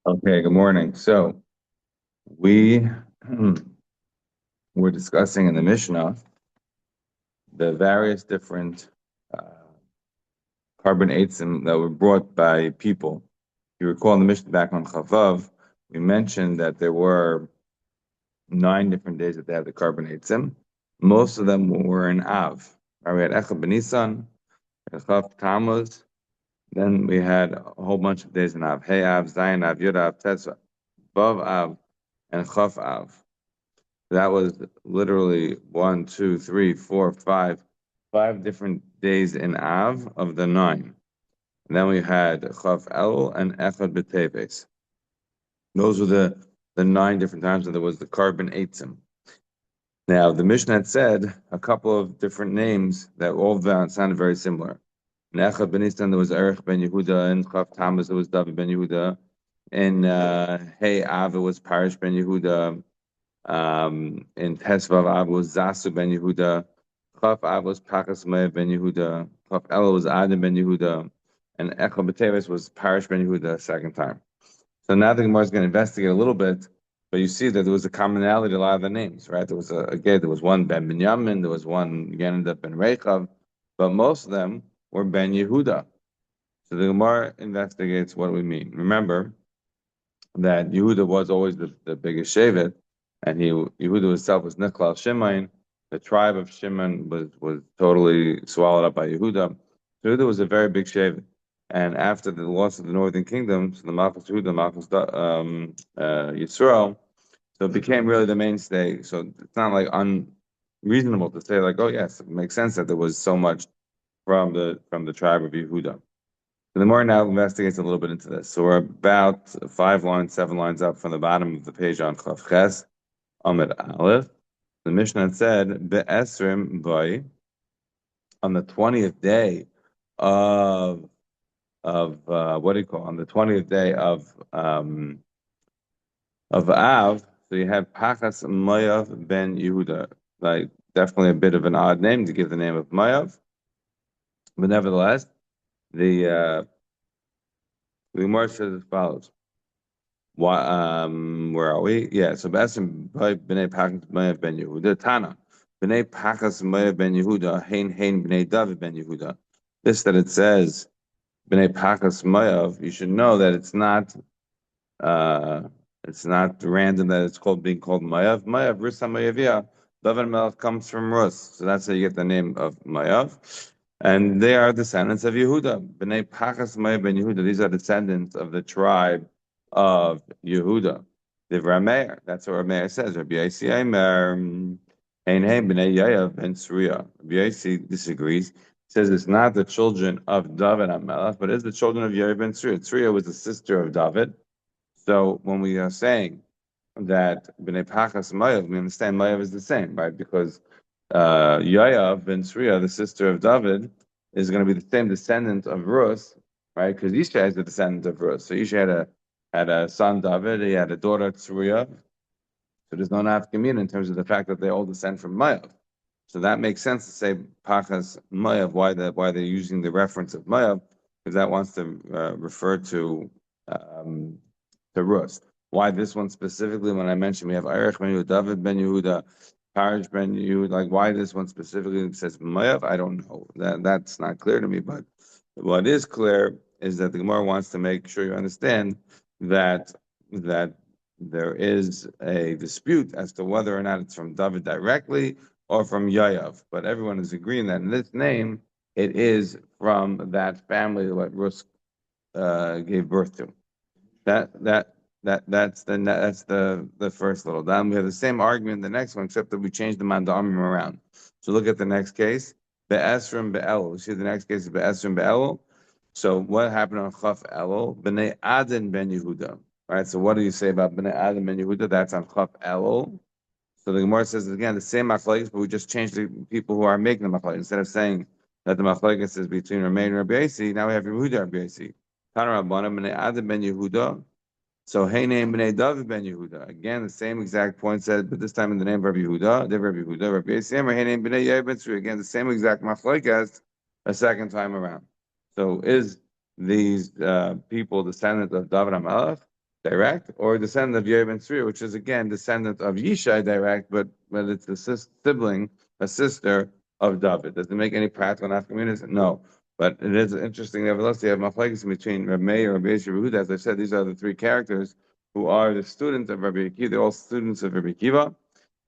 Okay, good morning. So we were discussing in the Mishnah the various different uh, carbon eights that were brought by people. If you recall in the Mishnah back on Chavav, we mentioned that there were 9 different days that they had the carbon eights. Most of them were in Av. Right, we had Echad Benisan, Chav Tammuz, then we had a whole bunch of days in Av. Hey Av, Zayin Av, Yud Av, Tetzah, Vav Av, and Chav Av. That was literally one, two, three, four, five different days in Av of the 9. And then we had Chav El and Echad B'Teves. Those were the 9 different times that there was the carbon eitzim. Now, the Mishnah had said a couple of different names that all of them sounded very similar. In Echad Ben Nissan, there was Erech ben Yehuda. In Chav Tammuz, there was David ben Yehuda. In Hey Av, it was Parish ben Yehuda. In Tesvav Av was Zasu ben Yehuda. Chaf Av was Pakas Meir ben Yehuda. Chaf El was Adam ben Yehuda. And Echad B'Teves was Parish ben Yehuda second time. So now the Gemara is going to investigate a little bit, but you see that there was a commonality in a lot of the names, right? There was there was one Ben Binyamin, there was one Yenida ben Rechav, but most of them were Ben Yehuda. So the Gemara investigates what we mean. Remember that Yehuda was always the biggest Shevet, and Yehuda himself was Nichlal Shimon. The tribe of Shimon was totally swallowed up by Yehuda. So Yehuda was a very big Shevet. And after the loss of the northern kingdom, so the Malchus Yehuda, Malchus Yisrael, so it became really the mainstay. So it's not like unreasonable to say like, oh yes, it makes sense that there was so much from the tribe of Yehuda. So the more now investigates a little bit into this. So we're about 5 lines, 7 lines up from the bottom of the page on Chav Ches, Amud Aleph. The Mishnah had said, Be'esrim Boy, on the 20th day of what do you call, on the 20th day of Av, so you have Pachas Mayav ben Yehuda. Like definitely a bit of an odd name to give the name of Mayav, but nevertheless, the Gemara says as follows. Why, where are we? Yeah, so Basim B'nai Pachas Mayav ben Yehuda, Tana. B'nai Pachas Mayav ben Yehuda, Hein B'nai David ben Yehuda. This that it says B'nai Pachas Mayav, you should know that it's not random that it's being called Mayav. Mayav, Rus HaMayaviyah. David Melech comes from Rus. So that's how you get the name of Mayav. And they are descendants of Yehuda. B'nai Pachas Mayav ben Yehuda. These are descendants of the tribe of Yehuda. The Rameir. That's what Rameir says. Rabbi Yossi Aimer. Hein Hein B'nai Yayav ben Sruya. Rabbi Yossi disagrees. Says it's not the children of David HaMelech, but it's the children of Yair ben Sruya. Sruya was the sister of David. So when we are saying that B'nai Pachas Mayav, we understand Mayav is the same, right? Because Yayav ben Sriya, the sister of David, is going to be the same descendant of Rus, right? Because Isha is the descendant of Rus. So Isha had a son David, he had a daughter Tzuriya. So there's no nafkamina in terms of the fact that they all descend from Mayav. So that makes sense to say Pachas Mayav. Why they're using the reference of Mayav? Because that wants to refer um, to Rus. Why this one specifically? When I mentioned we have Erech ben Yehuda, David ben Yehuda, Parish ben Yehuda, like why this one specifically says Mayav? I don't know. That's not clear to me. But what is clear is that the Gemara wants to make sure you understand that there is a dispute as to whether or not it's from David directly or from Yayav. But everyone is agreeing that in this name it is from that family that Rus gave birth to. That that that's the first little. Then we have the same argument in the next one, except that we changed the mandarim around. So look at the next case. Be'esrim be'elul. See the next case is Be'esrim be'elul. So what happened on Chaf Elul? B'nai Adin ben Yehuda. All right. So what do you say about B'nai Adin ben Yehuda? That's on Chaf Elul. So the Gemara says again the same machlokes, but we just changed the people who are making the machlokes. Instead of saying that the machlokes is between Rameir and Rabbi Yossi, now we have Yehuda Rabbi Yossi. Tana Rabbana B'nai Adin ben Yehuda. So hey name B'nai David ben Yehuda. Again, the same exact point said, but this time in the name of Rabbi Yehuda, Rabbi Yehuda, Rabbi Yisrael, hey name B'nai Yair ben Tzuri. Again, the same exact machlokes a second time around. So is these people descendants of David HaMelech, direct, or a descendant of Yehuda ben Tzriya, which is again descendant of Yishai direct, but it's the sibling, a sister of David. Does it make any practical nafkaminas? No. But it is interesting. Nevertheless, you have machlekes between Rabbi Meir and Rabbi Yehuda. As I said, these are the three characters who are the students of Rabbi Akiva. They're all students of Rabbi Akiva,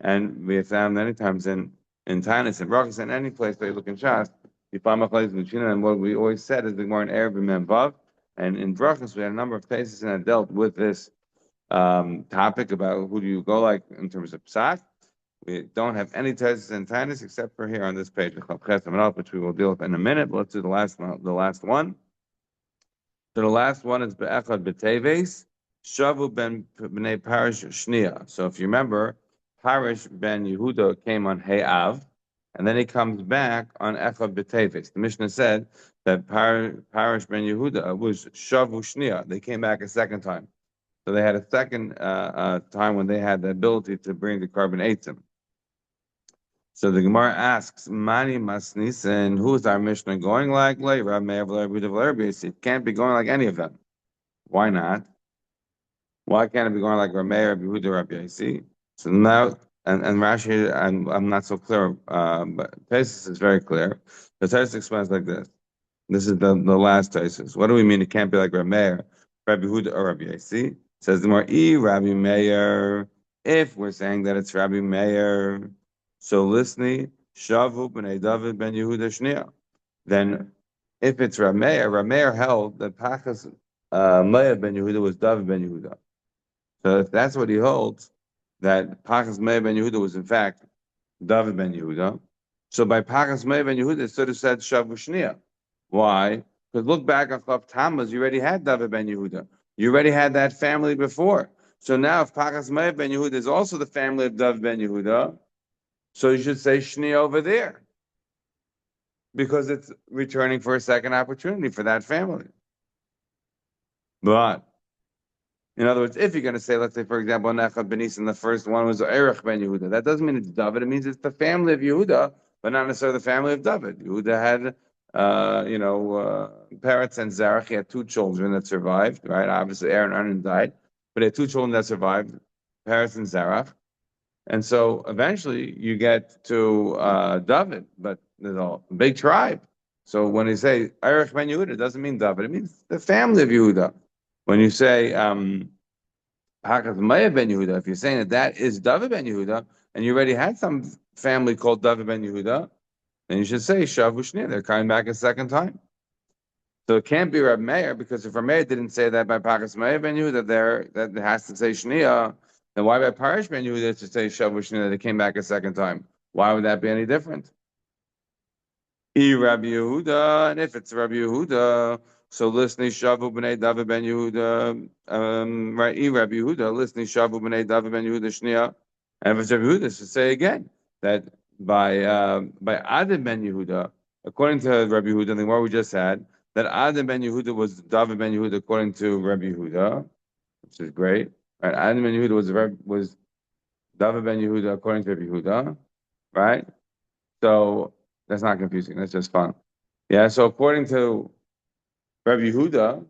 and we have found many times in Taanit and Brachos and any place that you look in Shas, you find machlekes between them. And what we always said is the more in Arab and Memvav. And in Brachos, we had a number of cases that dealt with this topic about who do you go like in terms of psak. We don't have any tests in Tainus except for here on this page, which we will deal with in a minute. But let's do the last one. So the last one is Be'echad B'Teves, Shavu ben B'nei Parish Shnia. So if you remember, Parish ben Yehuda came on Hey Av, and then he comes back on Echad B'Teves. The Mishnah said that Parish ben Yehuda was Shavu Shnia. They came back a second time. So they had a second time when they had the ability to bring the carbon eitzim. So the Gemara asks, Mani Masnis, and who is our Mishnah going like? It can't be going like any of them. Why not? Why can't it be going like Rameh, Rabbi Huda, Rabbi Yasi? So now, and Rashi, I'm not so clear, but Tesis is very clear. The Tesis explains like this. This is the last Tesis. What do we mean it can't be like Rameh, Rabbi Huda, or Rabbi Yasi? Says the more Rabbi Meir. If we're saying that it's Rabbi Meir, so listening, Shavu b'nei David ben Yehuda Shnia. Then, if it's Rabbi Meir held that Pachas Meir ben Yehuda was David ben Yehuda. So if that's what he holds, that Pachas Meir ben Yehuda was in fact David ben Yehuda. So by Pachas Meir ben Yehuda, it should have said Shavu Shnia. Why? Because look back on Chav Tammuz, you already had David ben Yehuda. You already had that family before. So now, if Pachas Meir ben Yehuda is also the family of David ben Yehuda, so you should say Shni over there, because it's returning for a second opportunity for that family. But in other words, if you're going to say, let's say, for example, Nechad ben Isan, the first one was Erech ben Yehuda, that doesn't mean it's David. It means it's the family of Yehuda, but not necessarily the family of David. Yehuda had, Peretz and Zerach. He had two children that survived, right? Obviously, Aaron and Aaron died, but he had two children that survived, Peretz and Zerach. And so eventually you get to David, but there's a big tribe. So when you say Erech ben Yehuda, it doesn't mean David. It means the family of Yehuda. When you say Hakas Maya ben Yehuda, if you're saying that is David ben Yehuda, and you already had some family called David ben Yehuda, then you should say Shavu Shnia. They're coming back a second time. So it can't be Reb Meir, because if Reb Meir didn't say that by Pakas Meir ben Yehuda, that has to say Shnia, then why by Parish ben Yehuda to say Shavu Shnia? They came back a second time. Why would that be any different? Rabbi Yehuda, and if it's Rabbi Yehuda, so listening Shavu b'nei David ben Yehuda, right? Rabbi Yehuda, listening Shavu b'nei David ben Yehuda Shnia, and if it's Rabbi Yehuda, should say again that by Adam ben Yehuda, according to Rabbi Yehuda, the one we just had, that Adam ben Yehuda was David ben Yehuda according to Rabbi Yehuda, which is great. Right? Adam ben Yehuda was David ben Yehuda according to Rabbi Yehuda, right? So that's not confusing. That's just fun. Yeah. So according to Rabbi Yehuda,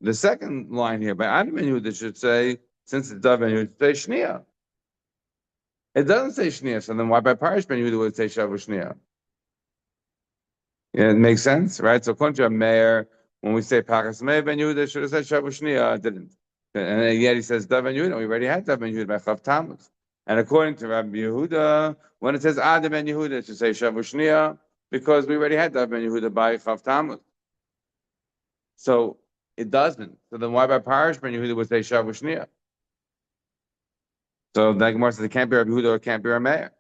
the second line here by Adam ben Yehuda should say, since it's David ben Yehuda, say Shnia. It doesn't say Shnia, so then why by Parish ben Yehuda would it say Shavu Shnia? Yeah, it makes sense, right? So according to a mayor, when we say Pakas Meir ben Yehuda, should have said Shavu Shnia, it didn't. And yet he says David ben Yehuda. We already had David ben Yehuda by Chav Tammuz. And according to Rabbi Yehuda, when it says Adam ben Yehuda, it should say Shavu Shnia, because we already had David ben Yehuda by Chav Tammuz. So it doesn't. So then why by Parish ben Yehuda would say Shavu Shnia? So the Gemara says it can't be Rabbi Yehuda or it can't be Rameir.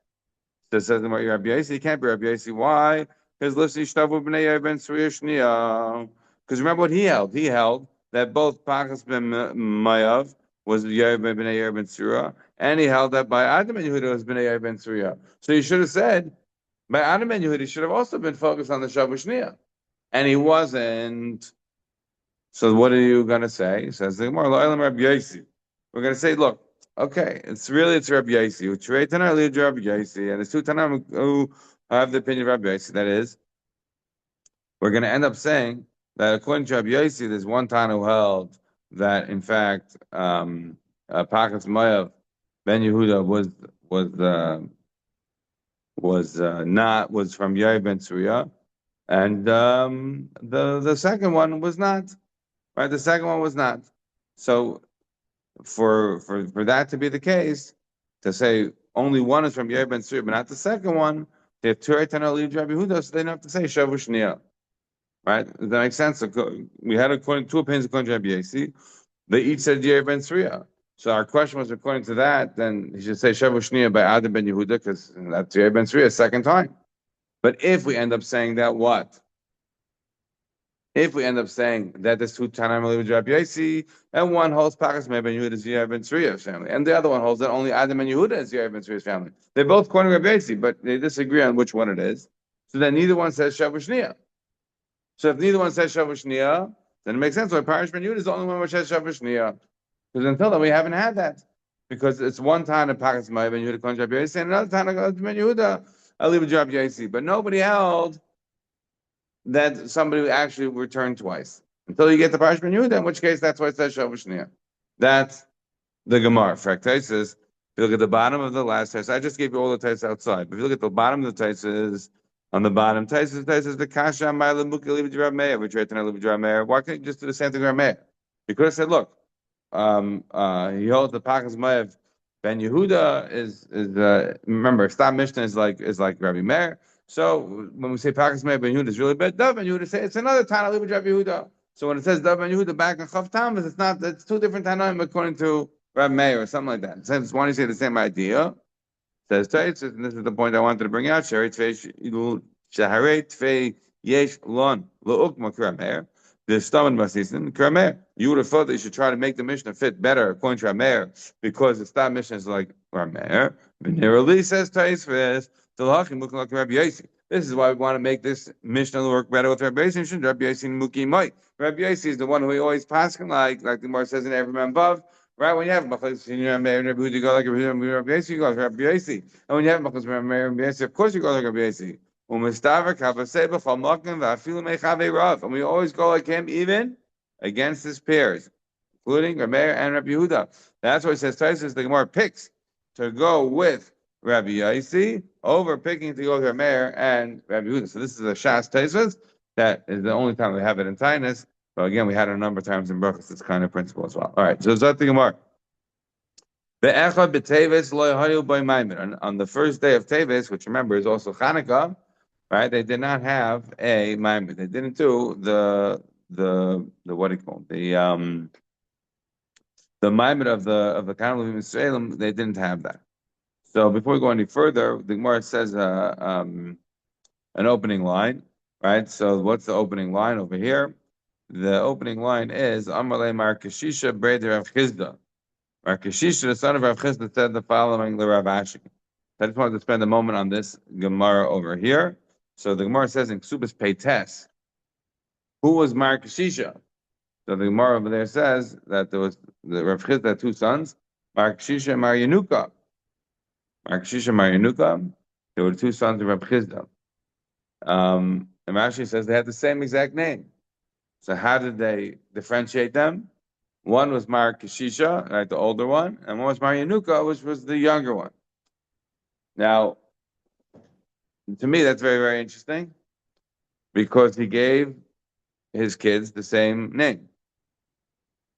So it says the Rabbi Yasi, it can't be Rabbi Yasi. Why? Because listening Shtavu b'nei Yair ben Tzriya Shnia. Because remember what he held. He held that both Pachas ben Mayav was Yair ben b'nei Yair ben Tzriya, and he held that by Adam ben Yehuda was b'nei Yair ben Tzriya. So he should have said by Adam ben Yehuda, he should have also been focused on the Shavu Shnia, and he wasn't. So what are you going to say? He says the Gemara, Lo'elam Rabbi Yasi. We're going to say, look, okay, it's Rabbi Yasi. Utrei Tanar leads Rabbi Yasi, and there's two Tanam who have the opinion of Rabbi Yasi. That is, we're going to end up saying that according to Rabbi Yasi, there's one Tana who held that in fact Pachas Moav Ben Yehuda was from Yair ben Tzruya, and the second one was not. Right, the second one was not. So for that to be the case, to say only one is from Yair ben Tzruya, but not the second one, they have Turei Tanah Li Rabbi Yehuda, so they don't have to say Shavu Shniya. Right? Does that make sense? So we had according two opinions according to Rabbi Yasi. They each said Yair ben Tzruya. So our question was, according to that, then he should say Shavu Shniya by Adam ben Yehuda, because that's Yair ben Tzruya, second time. But if we end up saying that, what? If we end up saying that there's two Tanaim with Rabbi Yasi, and one holds Pachas Ben Yehuda is Yair ben Tzruya's family, and the other one holds that only Adam ben Yehuda is Yair ben Tzruya's family. They're both quoting Rabbi Yasi, but they disagree on which one it is. So then neither one says Shavu Shniya. So if neither one says Shavu Shniya, then it makes sense why Parish Ben Yehuda is the only one which says Shavu Shniya. Because until then we haven't had that. Because it's one time in Pachas Ben Yehuda calling Rabbi Yasi, and another time Ben Yehuda I leave Rabbi Yasi. But nobody held that somebody actually returned twice until you get the Parish Ben Yehuda, in which case that's why it says Shavu Shniya. That's the Gemara. Fractasis. If you look at the bottom of the last text, I just gave you all the texts outside. But if you look at the bottom of the text, on the bottom, text is the Kasha Ma'ila Muki Libi Rav Meir, which right now Libi Rav Meir. Why can't you just do the same thing Rav Meir? You could have said, look, he holds the Pachas Moav Ben Yehuda is remember Stam Mishnah is like Rabbi Meir. So when we say Pachas Moav Ben Yehuda is really bad, Dav Ben Yehuda say it's another Tana Libi Rabbi Yehuda. So when it says Dav Ben Yehuda back in Chav Tammuz, it's two different Tanaim according to Rabbi Meir or something like that. Since one you say the same idea, says Taitz, and this is the point I wanted to bring out. Shaharei Tvei Yesh Lon Lo'ukma Kramer. The stomach Basisin Kramer. You would have thought that you should try to make the Mishnah fit better according to Rameir, because the stam Mishnah is like Rameir. Venerally says Taitz Tilachim looking like Rabbi Yasi. This is why we want to make this Mishnah work better with Rabbi Yasi. Rabbi Yasi and Muki Mai. Rabbi Yasi is the one who we always pass like the Gemara says in every man above. Right, when you have Machlis, you go like Rabbi Yasi, you go like Rabbi Yasi. And when you have Machlis, Rabbi Yasi, of course you go like Rabbi Yasi. And we always go like him, even against his peers, including Rabbi and Rabbi Yehuda. That's why it says Taisus, the Gemara picks to go with Rabbi Yasi over picking to go with Rabbi and Rabbi Yehuda. So this is a Shas Taisus. That is the only time we have it in Taanit. But again, we had it a number of times in Brachos, this kind of principle as well. All right, so Zot the Gemara. On the first day of Teves, which remember is also Chanukah, right? They did not have a Maimed. They didn't do the what do you call it? The Maimed of the Kanal of Salem. They didn't have that. So before we go any further, the Gemara says an opening line, right? So what's the opening line over here? The opening line is Amalei Mar Kashisha Breder Rav Chizda. Mar Kashisha, the son of Rav Chizda, said the following to Rav Ashi. I just wanted to spend a moment on this Gemara over here. So the Gemara says in Ksubas Peites, who was Mar Kashisha? So the Gemara over there says that there was the Rav Chizda had two sons, Mar Kashisha and Mar Yenuka. Mar Kashisha and Mar Yenuka, there were two sons of Rav Chizda. And Rashi says they had the same exact name. So how did they differentiate them? One was Mar Kashisha, right, the older one, and one was Mar Yenuka, which was the younger one. Now, to me, that's very, very interesting, because he gave his kids the same name.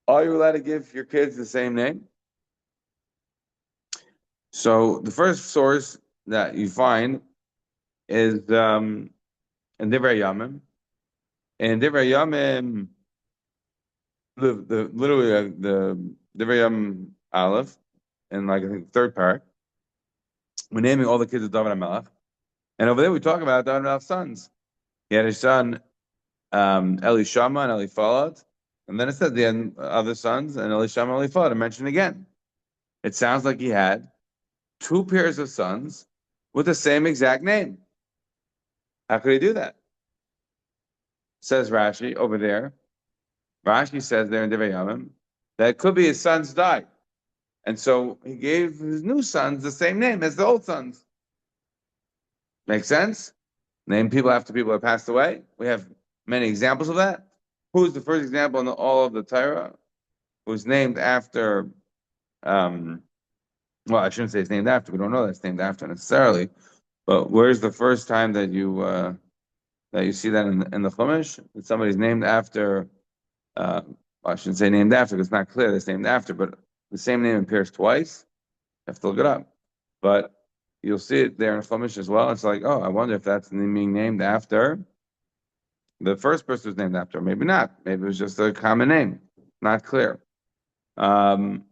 Are you allowed to give your kids the same name? So the first source that you find is in Divrei Yamim. And Divrei Yamim, literally the Divrei Yamim Aleph, and like I think the third part, we're naming all the kids of David HaMelech. And over there we talk about David HaMelech's sons. He had his son Elishama and Eliphalet, and then it said the other sons, and Elishama and Eliphalet are mentioned again. It sounds like he had two pairs of sons with the same exact name. How could he do that? Says Rashi over there. Rashi says there in Divrei Yamim that it could be his sons died. And so he gave his new sons the same name as the old sons. Make sense? Name people after people that passed away. We have many examples of that. Who's the first example in all of the Torah? who's named after, well, I shouldn't say it's named after. We don't know that it's named after necessarily. But where's the first time that you see that in the Chumash? That somebody's named after. Uh, well, I shouldn't say named after because it's not clear that it's named after, but the same name appears twice. You have to look it up. But you'll see it there in Chumash as well. It's like, oh, I wonder if that's being named after the first person was named after. Maybe not. Maybe it was just a common name. Not clear. Um,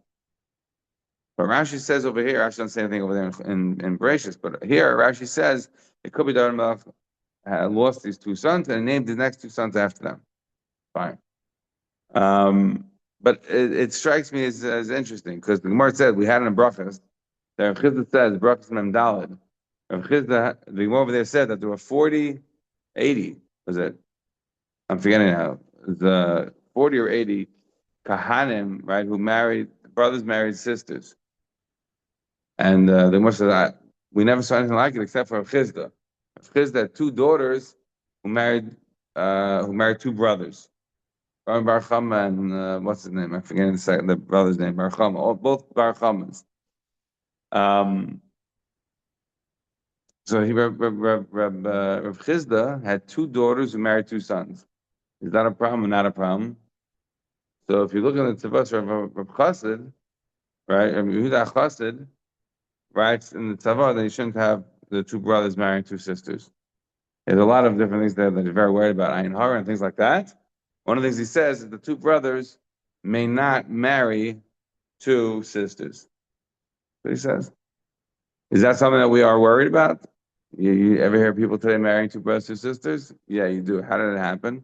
but Rashi says over here, Rashi doesn't say anything over there in Bereshis, but here Rashi says it could be David Melech lost these two sons and named his next two sons after them. Fine. But it strikes me as interesting because the Gemara said we had in a brachas. The Rav Chizda says brachas mem daled. Rav Chizda, the Gemara over there said that there were 40, 80. Was it? I'm forgetting now. The 40 or 80 kahanim, right, who married brothers married sisters, and the Gemara said that we never saw anything like it except for Rav Chizda. Rav Chizda had two daughters who married two brothers. Bar Chama and what's his name? I'm forgetting the brother's name. Bar Chama, both Bar Chamas. So Rav Chizda had two daughters who married two sons. Is that a problem or not a problem? So if you look at the Tzavos of Rav Chassid, right, Rav Yehuda Chassid writes in the Tzavah that you shouldn't have the two brothers marrying two sisters. There's a lot of different things there that are very worried about Ayin Hara and things like that. One of the things he says is the two brothers may not marry two sisters. What he says. Is that something that we are worried about? You ever hear people today marrying two brothers or sisters? Yeah, you do. How did it happen?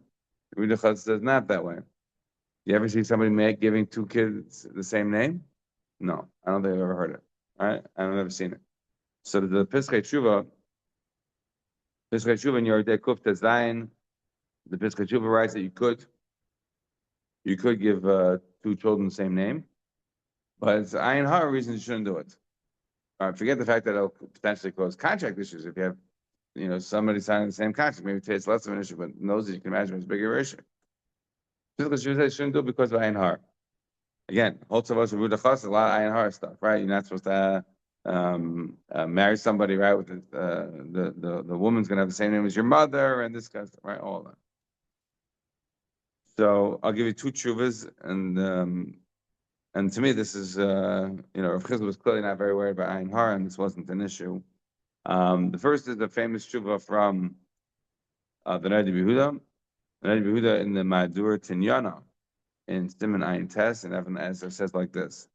Yehuda Chassid says not that way. You ever see somebody giving two kids the same name? No, I don't think I've ever heard it. All right, I've never seen it. So the Pischei Tshuva in Yordei Kuf Tezayin, the Pischei Tshuva writes that you could give two children the same name, but it's Ayin Hara reasons you shouldn't do it. All right, forget the fact that it'll potentially cause contract issues if you have somebody signing the same contract. Maybe it's less of an issue, but in those you can imagine it's a bigger issue. Pischei Tshuva shouldn't do it because of Ayin Hara. Again, also of us with a lot of Ayin Hara stuff, right? You're not supposed to marry somebody, right? With the woman's gonna have the same name as your mother, and this kind of stuff, right? All that. So I'll give you two tshuvas, and to me this is Rav Chizda was clearly not very worried about Ayin Hara, and this wasn't an issue. The first is the famous tshuva from the Rebbe Yehuda. The Rebbe Yehuda in the Madur Tinyana in Siman Ayin Tes and Evan Ezer says like this.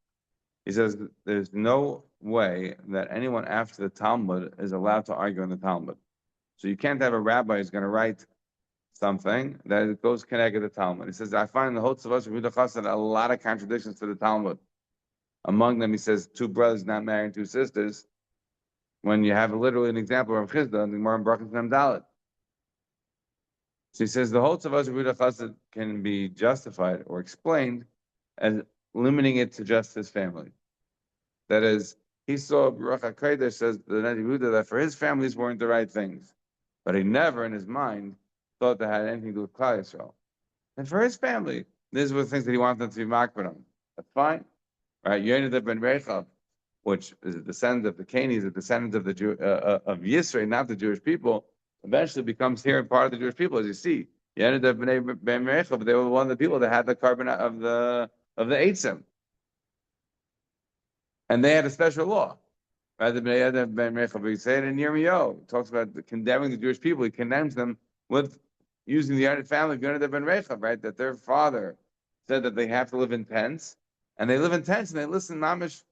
He says there's no way that anyone after the Talmud is allowed to argue in the Talmud. So you can't have a rabbi who's going to write something that goes connected to the Talmud. He says, I find the Hotzavos of Yehuda Chassid a lot of contradictions to the Talmud. Among them, he says, two brothers not marrying two sisters, when you have literally an example of Chizda and the Gemara in Brachas Mem Dalet. So he says the Hotzavos of Yehuda Chassid can be justified or explained as limiting it to just his family. That is, he saw Baruch HaKodesh says the Rebbe Yehuda that for his families weren't the right things, but he never in his mind thought that had anything to do with Klal Yisrael. And for his family, these were the things that he wanted them to be makbid on. That's fine, right? Yonadav ben Rechav, which is a descendant of the Canis, a descendant of of Yisrael, not the Jewish people, eventually becomes here and part of the Jewish people, as you see. Yonadav ben Rechav, they were one of the people that had the carbon of the Eitzim. And they had a special law. Right? The Ben Rechav, we say it in Yirmiyahu. It talks about condemning the Jewish people. He condemns them with using the Yonadav family of Yonadav Ben Rechav, right? That their father said that they have to live in tents. And they live in tents and they listen mamish.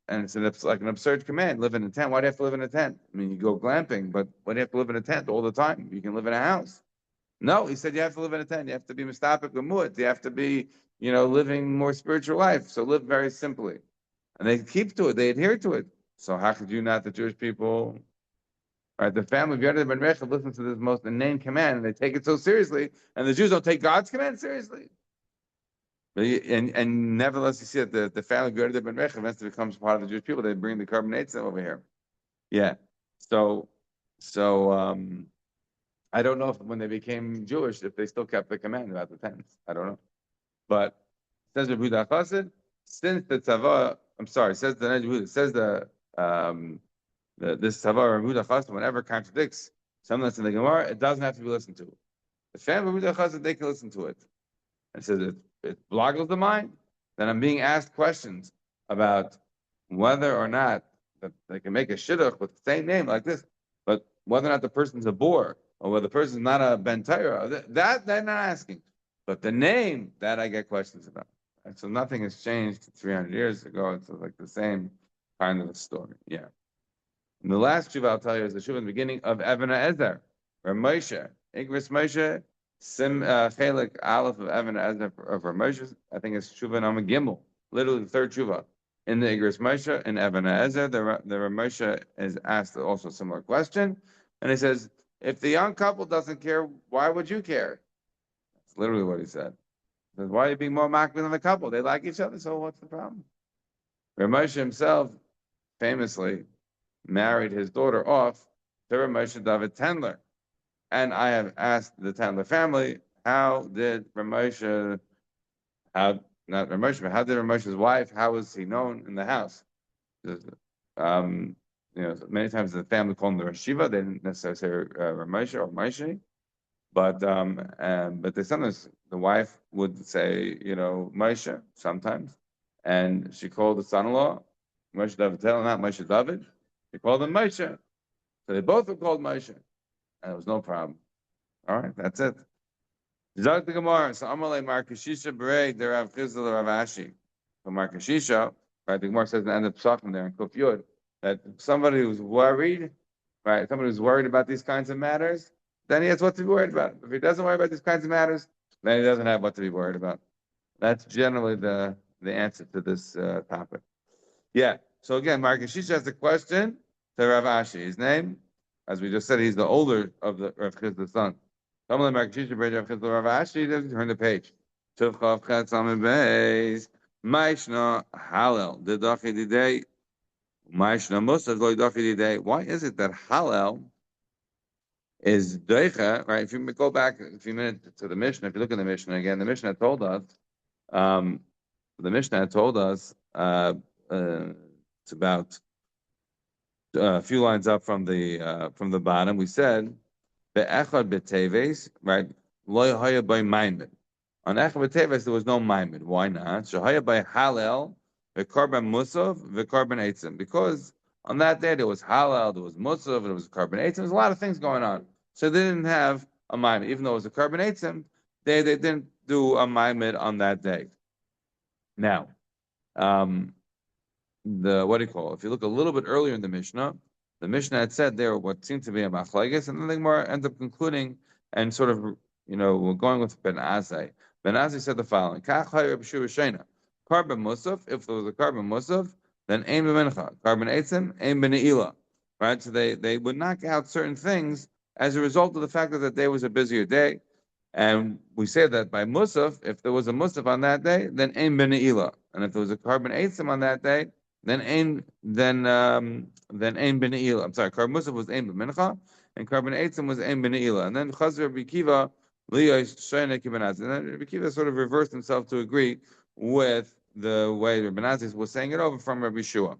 And it's like an absurd command, live in a tent. Why do you have to live in a tent? I mean, you go glamping, but why do you have to live in a tent all the time? You can live in a house. No, he said you have to live in a tent. You have to be mistapik lemut. You have to be, living more spiritual life. So live very simply. And they keep to it, they adhere to it. So how could you not, the Jewish people, right? The family of Yonadav ben Rechav listens to this most inane command, and they take it so seriously, and the Jews don't take God's command seriously. And nevertheless, you see that the family of Yonadav ben Rechav eventually becomes part of the Jewish people. They bring the carbonates over here. Yeah. So I don't know if when they became Jewish, if they still kept the command about the tents. I don't know. But Says Rabbi Yehuda Chassid, since the tzava, I'm sorry, says the Rabbi Yehuda, says this tzava Rabbi Yehuda Chassid, whenever contradicts something that's in the Gemara, it doesn't have to be listened to. The fan of Rabbi Yehuda Chassid, they can listen to it. And says it boggles the mind. Then I'm being asked questions about whether or not that they can make a shidduch with the same name like this, but whether or not the person's a bor or whether the person's not a ben Torah, that they're not asking. But the name, that I get questions about. And so nothing has changed 300 years ago. It's like the same kind of a story. Yeah. And the last tshuva I'll tell you is the tshuva in the beginning of Even HaEzer, where Moshe, Igris Moshe, Sim Chelik Aleph of Even HaEzer of Moshe, I think it's tshuva Nama Gimel, literally the third tshuva. In the Igris Moshe, in Even HaEzer, the Moshe is asked also a similar question, and he says, if the young couple doesn't care, why would you care? That's literally what he said. He says, why are you being more makbid than the couple? They like each other, so what's the problem? Moshe himself famously married his daughter off to Moshe David Tendler. And I have asked the Tendler family, how did Ramosha, not Ramosha, but how did Ramosha's wife, how was he known in the house? Many times the family called him the Rashiva, they didn't necessarily say Ramosha or Moshe, but they sometimes, the wife would say, Moshe, sometimes, and she called the son-in-law, Moshe David Tendler, not Moshe David, they called him Moshe. So they both were called Moshe. And there was no problem. All right, that's it. Zog the Gemara. So Amalei Markashisha Berei Derav Chizal Rav Ashi. So Markashisha, right? The Gemara says in the end of Psachim there in Kuf Yud that somebody who's worried, right? Somebody who's worried about these kinds of matters, then he has what to be worried about. If he doesn't worry about these kinds of matters, then he doesn't have what to be worried about. That's generally the answer to this topic. Yeah. So again, Markashisha has a question to Rav Ashi. His name, as we just said, he's the older of the Rav Chizda's son. Turn the page. Maishna Halel Didachi Didei. Maishna Musaf Lo Didachi Didei. Why is it that Halel is Deicha? Right. If you go back a few minutes to the Mishnah, if you look at the Mishnah again, the Mishnah told us. It's about a few lines up from the bottom. We said be'echad beteves, right? Lo haya by maimed. On echad beteves there was no maimed. Why not? Shahaya by halel ve'karban musav ve'karban eitzim. Because on that day there was halal, there was musav, there was karban eitzim. There's a lot of things going on, so they didn't have a maimed. Even though it was a karban eitzim, they didn't do a maimed on that day. Now, what do you call it? If you look a little bit earlier in the Mishnah had said there what seemed to be a machlekes, and then the Gemara ends up concluding and sort of, we're going with Ben Azai. Ben Azai said the following: Karban musaf. If there was a karban musaf, then aim b'mincha. Karban eitzim, aim b'neila. Right. So they would knock out certain things as a result of the fact that the day was a busier day. And we say that by musaf, if there was a musaf on that day, then aim b'neila. And if there was a karban eitzim on that day, then aim b'neila. I'm sorry, karban musaf was aim b'mincha, and karban eitzim was aim b'neila. And then Chazar Rabbi Kiva liyos shayna kibanaz. And then Rabbi Kiva sort of reversed himself to agree with the way Rabbi Nazis was saying it over from Rabbi Shua.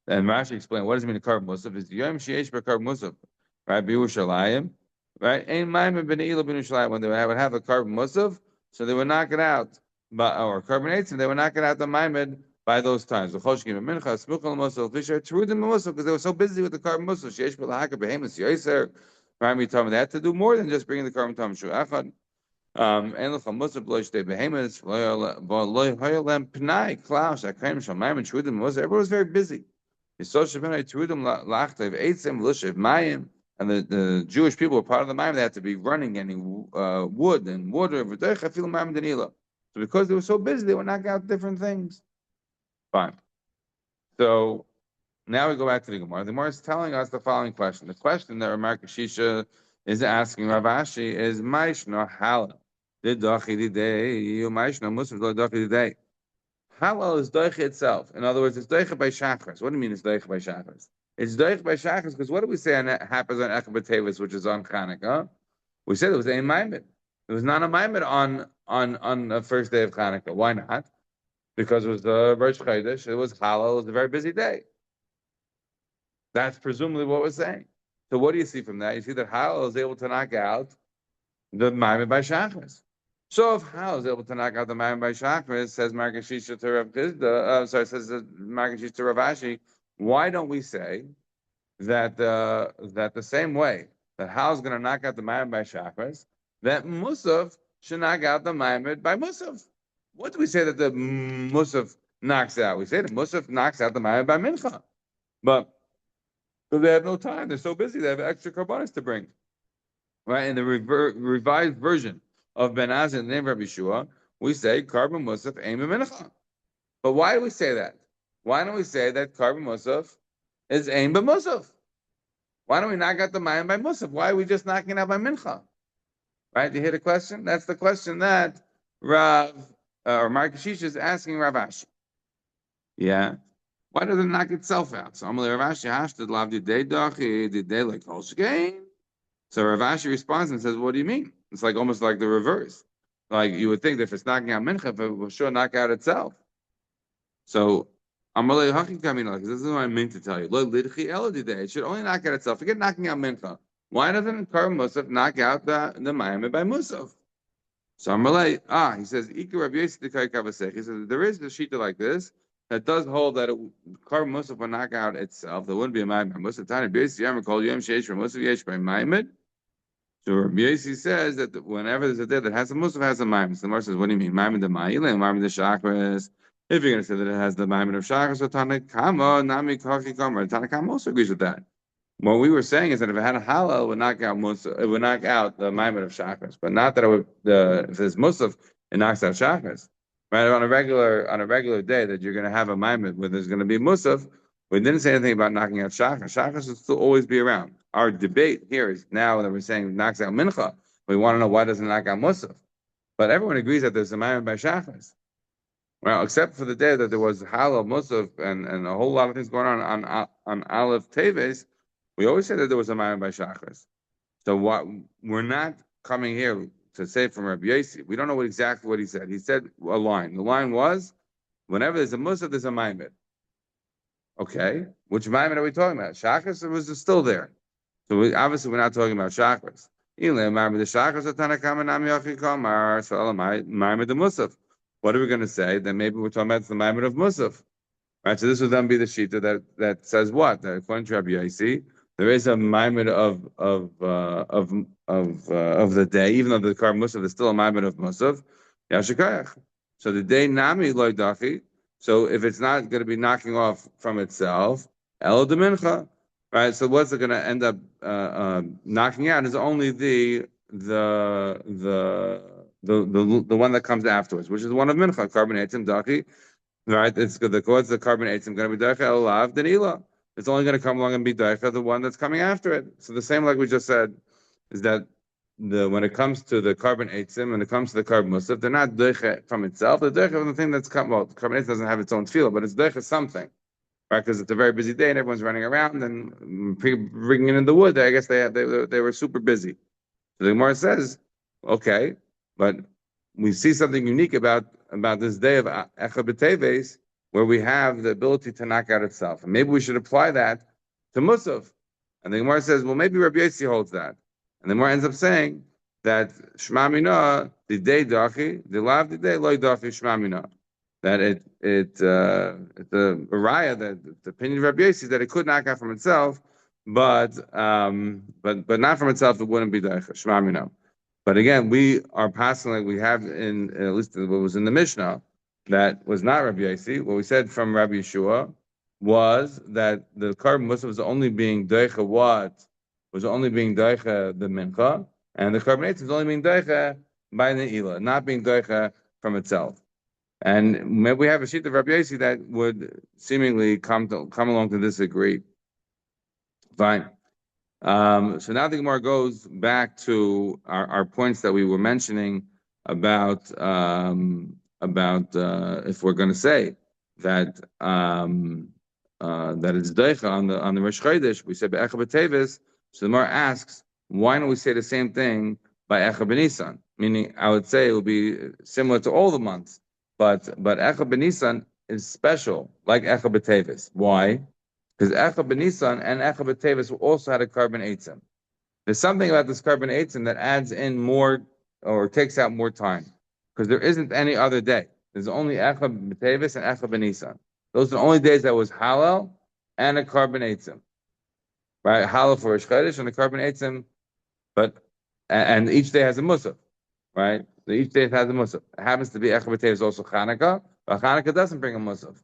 And Rashi explained what does it mean to karban musaf? Is yom sheyesh b'karban musaf, right? B'Yerushalayim, right? Aim ma'im b'neila b'Yerushalayim. When they would have a karban musaf, so they would knock it out, or karban eitzim, they would knock it out the maimed by those times. Because they were so busy with the karban musaf. They had to do more than just bringing the karban tam. Everyone was very busy. And the Jewish people were part of the Maim. They had to be running any wood and water. So because they were so busy, they would knock out different things. Fine. So now we go back to the Gemara. The Gemara is telling us the following question. The question that Rav Shisha is asking Rav Ashi is Maishna Halal. Halal is doich itself. In other words, it's doich by shachris. What do you mean it's doich by shachris? It's doich by shachris because what do we say happens on Echad B'Tevis, which is on Chanukah? We said it was a maimed. It was not a maimed on on the first day of Hanukkah. Why not? Because it was the Rosh Chodesh, it was Hallel, it was a very busy day. That's presumably what we're saying. So what do you see from that? You see that Hallel is able to knock out the Maimed by Shachris. So if Hallel is able to knock out the Maimed by Shachris, says Margashisha to Rav Chizda, says Margashisha to Rav Ashi, why don't we say that the same way that Hal is going to knock out the Maimed by Shachris, that Musaf should knock out the Maimed by Musaf? What do we say that the Musaf knocks out? We say the Musaf knocks out the Maimed by Mincha. But they have no time. They're so busy. They have extra carbonates to bring. Right? In the revised version of Ben Azai in the name of Rabbi Shua, we say carbon Musaf aim Mincha. But why do we say that? Why don't we say that carbon Musaf is aim Musaf? Why don't we knock out the Mayim by Musaf? Why are we just knocking out by Mincha? Right? You hear the question? That's the question that Rav or Mark Kashish is asking Rav Ashi. Yeah. Why does it knock itself out? So Amalei Rav Ashi Hashted Lav did they like Holshkein? So Rav Ashi responds and says, "What do you mean? It's like almost like the reverse. Like you would think that if it's knocking out Mincha, it will sure knock out itself." So Amalei Hachi Kamina, because this is what I meant to tell you. Look, Lidchi Elodide, it should only knock out itself. Forget knocking out Mincha. Why doesn't Kar Musaf knock out the Mayim by Musaf? So Amalei, he says, Ika Rabbi Yossi Dekai Kavasech. He says there is a shita like this that does hold that Kar Musaf will knock out itself. There wouldn't be a Mayim by Musaf. Taanit Yossi Yamar called Yom Sheish for Musaf Yesh by Mayim. So Rabbi Yossi says that whenever there's a day that has a Musaf, has a Mayim. So the Mar says, what do you mean? Mayim the Mayim, Mayim the Shachris. If you're going to say that it has the Maimon of Shachar, so Tanakama, Nami Kaki Kamar, Tanakama also agrees with that. What we were saying is that if it had a halal, it would knock out it would knock out the Maimon of Shachars, but not that it would. If there's Musaf, it knocks out Shachars. Right on a regular day that you're going to have a Maimon where there's going to be Musaf, we didn't say anything about knocking out Shachars. Shachars will still always be around. Our debate here is now that we're saying it knocks out Mincha. We want to know why doesn't it knock out Musaf. But everyone agrees that there's a Maimon by Shachars. Well, except for the day that there was Halal Musaf and a whole lot of things going on Aleph Teves, we always say that there was a Mayim by Shachris. So what we're not coming here to say from Rabbi Yossi. We don't know exactly what he said. He said a line. The line was, whenever there's a Musaf, there's a Mayim. Okay, which Mayim are we talking about? Shachris was still there. So obviously we're not talking about Shachris. What are we going to say? Then maybe we're talking about the Maimon of Musaf. Right? So this would then be the Shita that says what? That according to Rabbi Yossi, there is a Maimon of the day, even though the Kar Musaf is still a Maimon of Musaf. Yashikayach. So the day Nami Loy Dachi. So if it's not going to be knocking off from itself, El de Mincha. Right? So what's it going to end up knocking out is only the one that comes afterwards, which is one of mincha, carbon etzim dachi, right? It's the cause the carbon etzim going to be daicha elav denila. It's only going to come along and be daicha the one that's coming after it. So the same like we just said is that when it comes to the carbon etzim, when it comes to the carbon musaf, they're not daicha from itself. They're daicha from the thing that's come. Well, carbon etzim doesn't have its own tefillah, but it's daicha something. Right, because it's a very busy day and everyone's running around and bringing in the wood. I guess they were super busy. So the Gemara says, okay, but we see something unique about this day of Echa B'Teves, where we have the ability to knock out itself, and maybe we should apply that to Musaf. And the Gemara says, well, maybe Rabbi Yossi holds that, and the Gemara ends up saying that Shema Mina the day dachi the lav the day loy dachi Shema Mina. That it's a raya that the opinion of Rabbi Yossi is that it could knock out from itself, but not from itself. It wouldn't be daicha Shema Mina. But again, we are passing like we have in at least what was in the Mishnah that was not Rabbi Yossi. What we said from Rabbi Yeshua was that the carbon musaf was only being daicha was only being daicha the mincha, and the carbon was only being daicha by the ila, not being daicha from itself. And maybe we have a sheet of Rabbi Yossi that would seemingly come along to disagree. Fine. So now the Gemara goes back to our points that we were mentioning about if we're going to say that that it's deicha on the Rosh Chodesh. We said be'echa b'tevis. So the Gemara asks, why don't we say the same thing by echa b'nisan? meaning I would say it would be similar to all the months, but Echad B'Nisan is special, like Echad B'Tevis. Why? Because Echad B'Nisan and Echad B'Tevis also had a carbon eitzim. There's something about this carbon eitzim that adds in more or takes out more time, because there isn't any other day. There's only Echad B'Tevis and Echad B'Nisan. Those are the only days that was Halal and a carbon eitzim, right? Halal for Rosh Chodesh and the carbon eitzim, but and each day has a musaf, right? So each day has a musaf. It happens to be Echad B'Tevis also Chanukah, but Chanukah doesn't bring a musaf.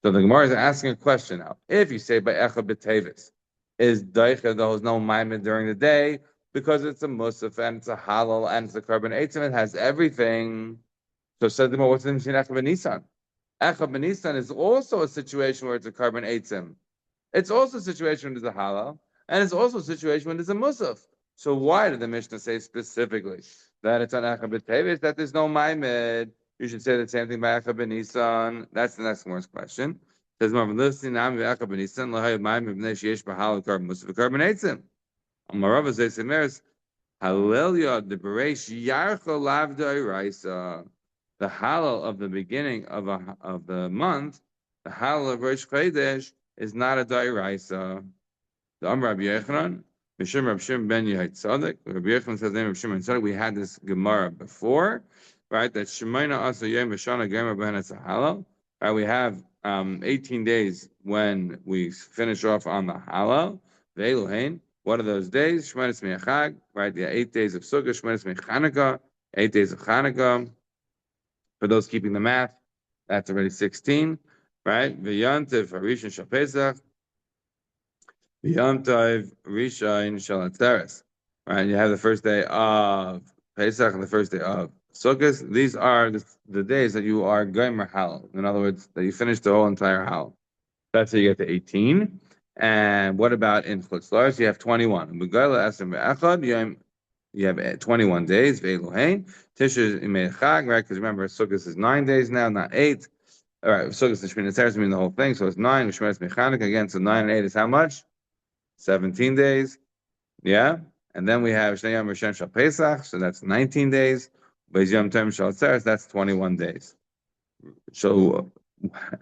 So the Gemara is asking a question now. If you say by Echad B'Tevis, is Daicha there's no Maimon during the day because it's a Musaf and it's a Halal and it's a carbon eitzim, it has everything. So said the Gemara, what's the difference between Echad B'Nisan? Echad B'Nisan is also a situation where it's a carbon eitzim. It's also a situation when there's a Halal, and it's also a situation when there's a Musaf. So why did the Mishnah say specifically that it's on Echad B'Tevis, that there's no Maimed? You should say the same thing by Echad B'Nisan. That's the next more question. Says more listening now Echad B'Nisan lahayim Maimed b'nei sheish b'halal carbon Musaf carbon eitzim. Amarava says Semeres Halelia the Bereish Yarcha Lav Da'iraisa. The halal of the beginning of the month, the halal of Rosh Chodesh is not a Da'iraisa. The Amr Rabbi Yochanan, Mishum Rabbi Shimon ben Yehai Tzaddik. Rabbi Yochanan says the name of Shimon Tzaddik. We had this Gemara before, right? That Shemaina Asa Yom V'Shana Gemara Ben Halal. Right? We have 18 days when we finish off on the halal. Ve'eluhein. What are those days? Shemanis Me'achag. Right? The 8 days of Sukkot. Shemanis Me'Chanukah. 8 days of Chanukah. For those keeping the math, that's already 16. Right? V'yantiv Harishan Shal Pesach. Yom Tov Rishon Shel Atzeres. Right, you have the first day of Pesach and the first day of Sukkot. These are the days that you are Gomer Halal. In other words, that you finish the whole entire Halal. That's how you get to 18. And what about in Chutz La'aretz? You have 21. You have 21 days. Ve'eluhein Tisha Imei Chag, right? Because remember, Sukkot is 9 days now, not 8. All right, Sukkot is the Shmini Atzeres, mean the whole thing. So it's 9. Shmones Mechanik again. So 9 and 8 is how much? 17 days, yeah? And then we have Shnei Yom Rishon Shal Pesach, so that's 19 days. Beis Yom Tov Shal Atzeres, that's 21 days. So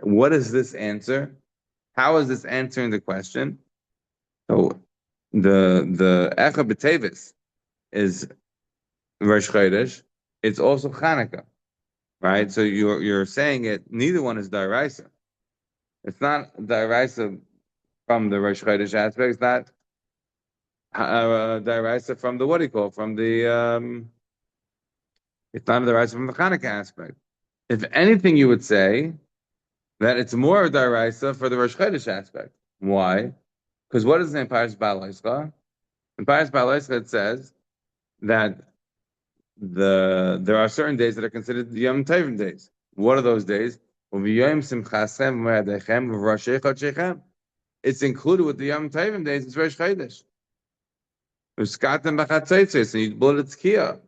what is this answer? How is this answering the question? So the Echad B'Tevis is Rosh Chodesh. It's also Chanukah, right? So you're saying it, neither one is D'Oraisa. It's not D'Oraisa from the Rosh Chodesh aspect, it's not D'Oraisa from the what do you call from the it's not D'Oraisa from the Chanukah aspect. If anything, you would say that it's more D'Oraisa for the Rosh Chodesh aspect. Why? Because what is in Parshas Ba'aloscha? In Parshas Ba'aloscha it says that there are certain days that are considered the Yom Tovim days. What are those days? It's included with the Yom Tovim days. It's Rosh Chodesh. And you blow the tzkiya.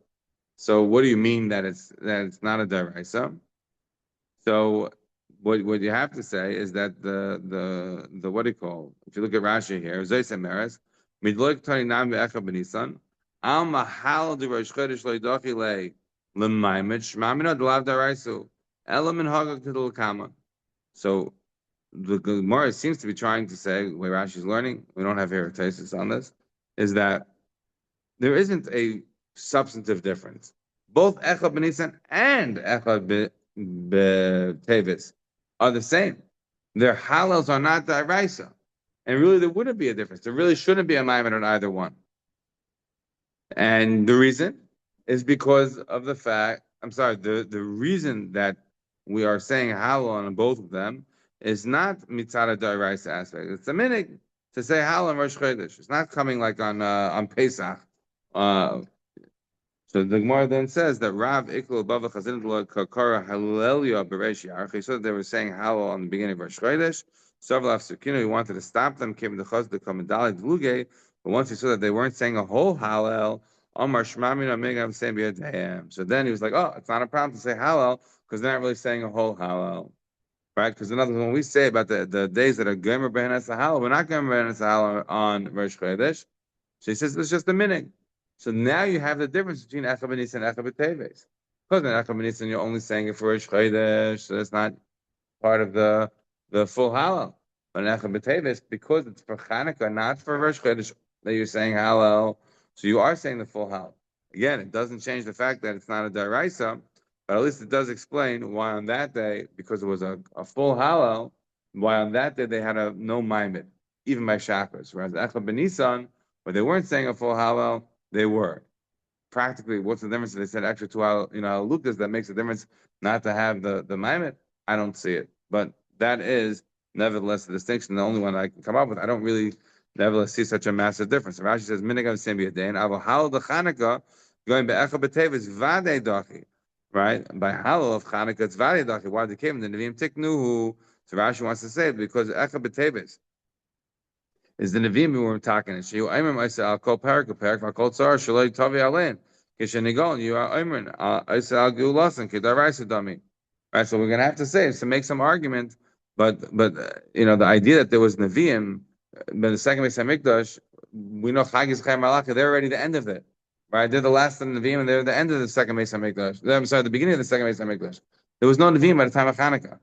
So what do you mean that it's not a deraisa? So what you have to say is that the what do you call? If you look at Rashi here, Zayis Emeres, midloik tani nam ve'echa b'nisan, al mahal de Rosh Chodesh loidochi le l'maymet shmamina d'lav deraisu elam min hagak t'dul kama. So the Gemara seems to be trying to say, the way Rashi is learning, we don't have here a on this, is that there isn't a substantive difference. Both Echad B'Nisan and Echad B'Tevis are the same. Their halals are not D'Oraisa. And really, there wouldn't be a difference. There really shouldn't be a maimed on either one. And the reason is because of the fact, the reason that we are saying halal on both of them is not mitzvah D'Oraisa aspect. It's a minig to say halal on Rosh Chodesh. It's not coming like on Pesach. So the Gemara then says that Rav Iklu Bava Chazin Kakara Halelia Beresh Yarchi. So they were saying halal on the beginning of Rosh Chodesh. Savlav Sukino, he wanted to stop them, came to Chaz the Kamedali Dluge, but once he saw that they weren't saying a whole halal, Omar Shmamina Megam saying B'Yadayim. So then he was like, oh, it's not a problem to say halal because they're not really saying a whole halal. Right? Because in other words, when we say about the days that are Gomer Be'enes halal, we're not Gomer Be'enes halal on Rosh Chodesh. So he says it's just a minig. So now you have the difference between Echa B'Nisan and Echa B'Teves. Because in Echa B'Nisan you're only saying it for Rosh Chodesh, so that's not part of the full Hallel. But in Echa B'Teves, because it's for Chanukah, not for Rosh Chodesh, that you're saying Hallel, so you are saying the full Hallel. Again, it doesn't change the fact that it's not a Daraisa, but at least it does explain why on that day, because it was a full Hallel, why on that day they had a no Maimed, even by Shabbos. Whereas Echa B'Nisan, where they weren't saying a full Hallel, they were. Practically, what's the difference? They said extra 2 Lucas that makes a difference not to have the Maimed. I don't see it, but that is nevertheless the distinction. The only one I can come up with. I don't really nevertheless see such a massive difference. Rashi says minigam same be a day, and avo halal the Chanukah going by echa b'tevis vade dachi, right? By halal of Chanukah it's vade dachi. Why they came the Nevi'im tiknuhu? So Rashi wants to say because echa b'tevis is the Nevi'im who were talking. And she, I said, I'll call parak, I'll call Tsar, Shalai Tavi Alen. Kishanigon, you are Imran, I said, I'll do Lasan, Kidaraisa Dami. Right, so we're going to have to say, is to make some argument, but the idea that there was Nevi'im, but the second Beis HaMikdash, we know Chagis Chaim Malachah, they're already the end of it. Right, they're the last of the Nevi'im, and they're the end of the second Beis HaMikdash. I'm sorry, the beginning of the second Beis HaMikdash. There was no Nevi'im by the time of Hanukkah.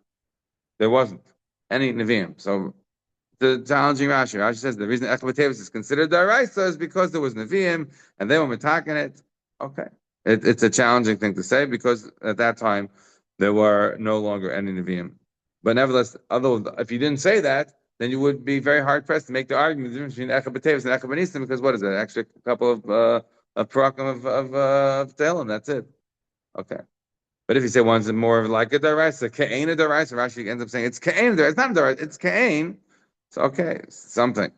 There wasn't any Nevi'im. So the challenging Rashi. Rashi says the reason Echad B'Tevis is considered Daraisa is because there was Nevi'im and they were attacking it. Okay. It's a challenging thing to say because at that time there were no longer any Nevi'im. But nevertheless, although if you didn't say that, then you would be very hard pressed to make the argument between Echad B'Tevis and Echad B'Nisim because what is it? An extra couple of parakim of Tehillim. That's it. Okay. But if you say one's more like a Daraisa, Ka'ain a Daraisa, Rashi ends up saying it's Ka'ain a Daraisa. It's not a Daraisa, it's Ka'ain. So okay, something.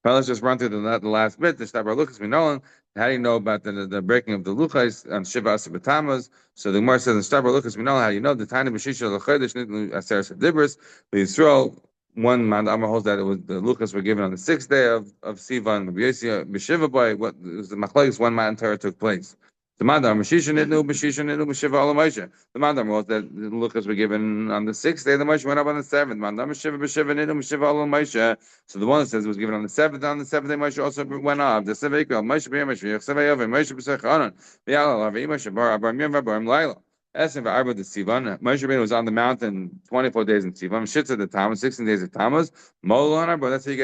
Well, let's just run through the last bit. The Shtabar Luchas Minolan. How do you know about the breaking of the Luchas on Shiva Asar B'Tammuz? So the Gemara says in Shtabar Luchas Minolan, how do you know the Taanit B'Shisha L'Chodesh Nitnu Aseres Dibros? The Yisrael, one man Amar holds that it was the Luchas were given on the 6th day of Sivan. Rabbi Yossi B'Shiva Boy, what was the Machlokes, one man Torah took place. The Madam Mashisha Nitnu B'Shisha Nitnu B'Shiva Olam Moshe. The Madam was that the Luchas were given on the 6th day. The Moshe went up on the 7th. Madam Mashiva B'Shiva Nitnu B'Shiva Olam Moshe. So the one that says it was given on the 7th. On the 7th day, Moshe also went up. The 7th day, Moshe B'Yom Moshe Yechsevay Yov Moshe B'Sech Anon V'Yalal Avi Moshe Bar Abar Yom Vabarim Laila. Esim V'Arba the Sivan. Moshe Rabbeinu was on the mountain 24 days in Sivan. Shitza the Tammuz 16 days of Tammuz. Molon Arba. That's how you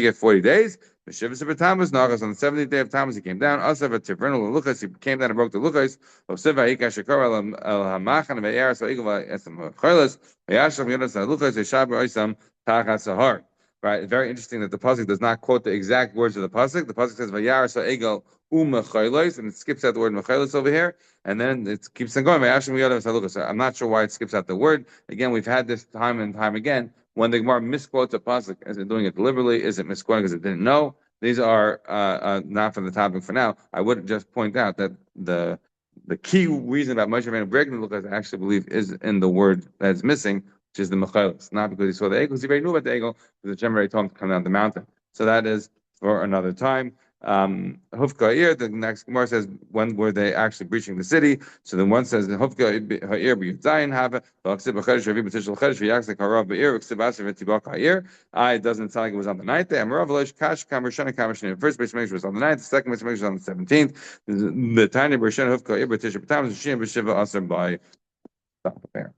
get 40 days. The Shivas of Tammuz, Nagas on the 70th day of Tammuz, he came down. Asav at Tifernal Luchas, he came down and broke the Luchas. Of Siva Ika Shakar al Hamachan of Ayar, so Igva Esam Cholas, Ayasham Yodas Luchas, Shaber Oisam, Tachat Sahar. Right, very interesting that the pasuk does not quote the exact words of the pasuk. The pasuk says Vayar so Egal Umachaylos, and it skips out the word Machaylos over here, and then it keeps on going. Vayasham Yodas Luchas. I'm not sure why it skips out the word. Again, we've had this time and time again. When the Gemara misquotes a pasuk, is it doing it deliberately? Is it misquoting because it didn't know? These are not for the topic for now. I would just point out that the key reason about Moshe Rabbeinu breaking the luchos, I actually believe, is in the word that's missing, which is the mechalos. Not because he saw the egos, he already knew about the egel, because the Shem already told him to come down the mountain. So that is for another time. Hufka Ha'ir, the next Gemara says, when were they actually breaching the city? So then one says, Hufka Ha'ir b'Yudzayin Hava, V'Aksiv B'Chedesh Ravi B'Tishel Chedesh V'Yaksek Harav B'Ir V'Ksiv Asher V'Tibak Ha'ir. It doesn't sound like it was on the 9th day. Amarav Losh Kash Kamer Shana Kamer Shana. The first base measure was on the 9th, the second base measure was on the 17th. The tiny B'Shana Hufka Ha'ir B'Tishel B'Tammuz Shina B'Shiva Asher by stop there.